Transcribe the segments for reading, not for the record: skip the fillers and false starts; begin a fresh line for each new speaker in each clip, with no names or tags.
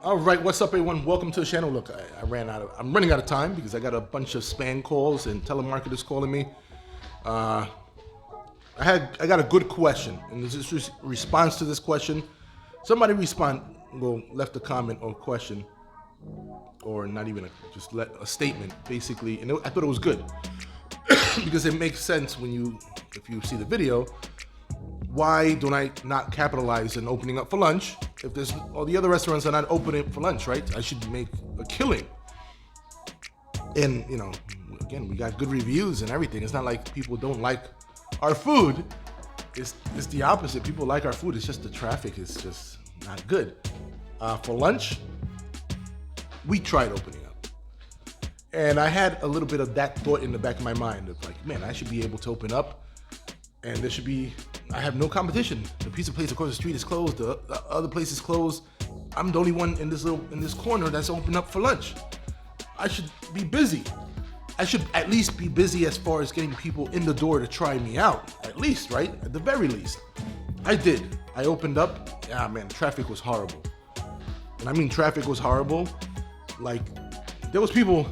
All right, what's up, everyone? Welcome to the channel. Look, I'm running out of time because I got a bunch of spam calls and telemarketers calling me. I got a good question, and this is response to this question. Somebody left a comment or question, or not even just a statement, basically, and I thought it was good because it makes sense if you see the video. Why don't I not capitalize on opening up for lunch if there's all the other restaurants are not opening for lunch, right? I should make a killing. And again, we got good reviews and everything. It's not like people don't like our food. It's the opposite. People like our food. It's just the traffic is just not good. For lunch, we tried opening up. And I had a little bit of that thought in the back of my mind of like, man, I should be able to open up and I have no competition. The pizza place across the street is closed. The other place is closed. I'm the only one in this corner that's open up for lunch. I should be busy. I should at least be busy as far as getting people in the door to try me out. At least, right? At the very least. I did. I opened up. Ah, man, traffic was horrible. And I mean traffic was horrible. Like, there was people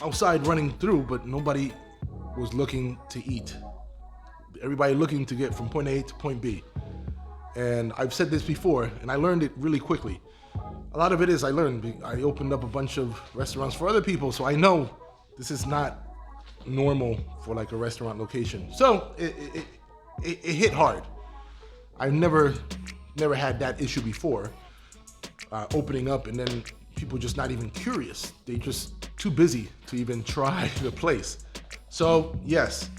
outside running through, but nobody was looking to eat. Everybody looking to get from point A to point B. And I've said this before, and I learned it really quickly. A lot of it is I opened up a bunch of restaurants for other people, so I know this is not normal for like a restaurant location. So it hit hard. I've never had that issue before, opening up and then people just not even curious. They just too busy to even try the place. So yes,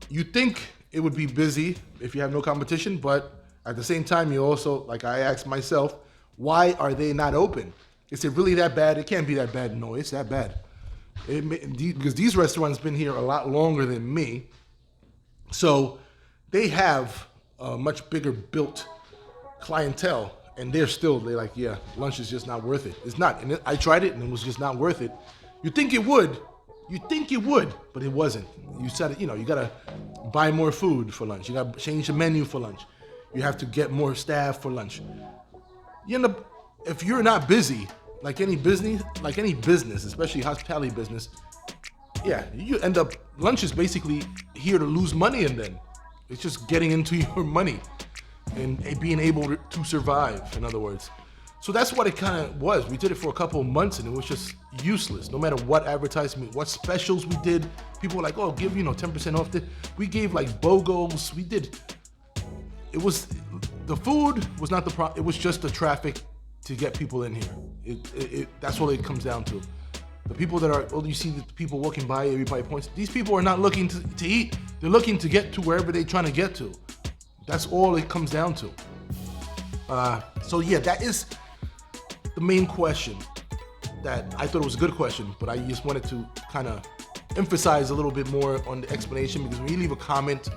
you think it would be busy if you have no competition, but at the same time, you also, like I asked myself, why are they not open? Is it really that bad? It can't be that bad. No, it's that bad. Because these restaurants been here a lot longer than me. So they have a much bigger built clientele, and they're like, yeah, lunch is just not worth it. It's not. And I tried it and it was just not worth it. You think it would, but it wasn't. You said, you gotta buy more food for lunch. You gotta change the menu for lunch. You have to get more staff for lunch. If you're not busy, like any business, especially hospitality business, yeah, you end up, lunch is basically here to lose money, and then it's just getting into your money and being able to survive, in other words. So that's what it kind of was. We did it for a couple of months and it was just useless. No matter what advertisement, what specials we did, people were like, oh, give 10% off. We gave like BOGOs. The food was not the problem. It was just the traffic to get people in here. That's all it comes down to. The people you see the people walking by, everybody points. These people are not looking to eat. They're looking to get to wherever they're trying to get to. That's all it comes down to. So yeah, that is the main question that I thought it was a good question, but I just wanted to kind of emphasize a little bit more on the explanation, because when you leave a comment,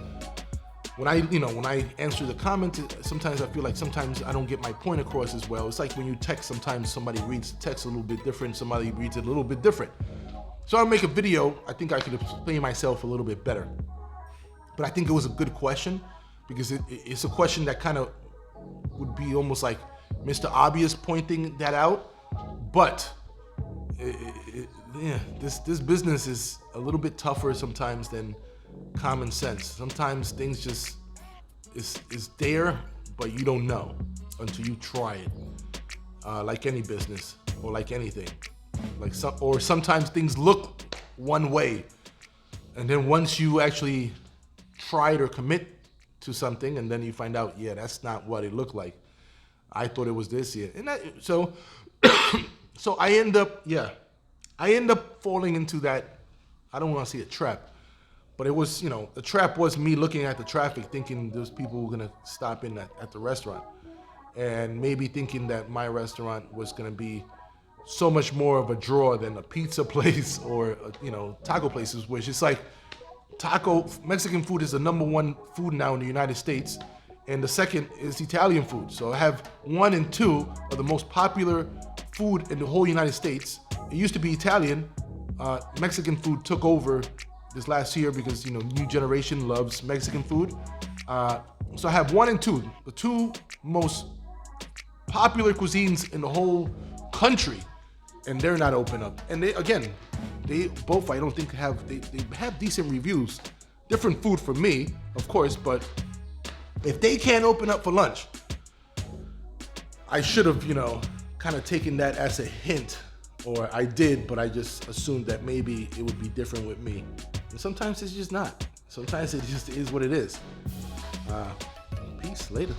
when I answer the comment, sometimes I feel like sometimes I don't get my point across as well. It's like when you text, sometimes somebody reads the text a little bit different, somebody reads it a little bit different. So I'll make a video. I think I could explain myself a little bit better. But I think it was a good question, because it's a question that kind of would be almost like Mr. Obvious pointing that out. But this business is a little bit tougher sometimes than common sense. Sometimes things just is there, but you don't know until you try it. Like any business or like anything. Or sometimes things look one way, and then once you actually try it or commit to something, and then you find out, yeah, that's not what it looked like. I thought it was this, yeah. And so I end up falling into that. I don't want to say a trap, but it was, the trap was me looking at the traffic, thinking there's people who are gonna stop in at the restaurant, and maybe thinking that my restaurant was gonna be so much more of a draw than a pizza place or taco places, which is like Mexican food is the #1 food now in the United States, and the second is Italian food. So I have 1 and 2 of the most popular food in the whole United States. It used to be Italian. Mexican food took over this last year because new generation loves Mexican food. So I have 1 and 2, the 2 most popular cuisines in the whole country, and they're not open up. And they both, I don't think they have decent reviews. Different food for me, of course, but if they can't open up for lunch, I should have, kind of taken that as a hint, or I did, but I just assumed that maybe it would be different with me. And sometimes it's just not. Sometimes it just is what it is. Peace, later.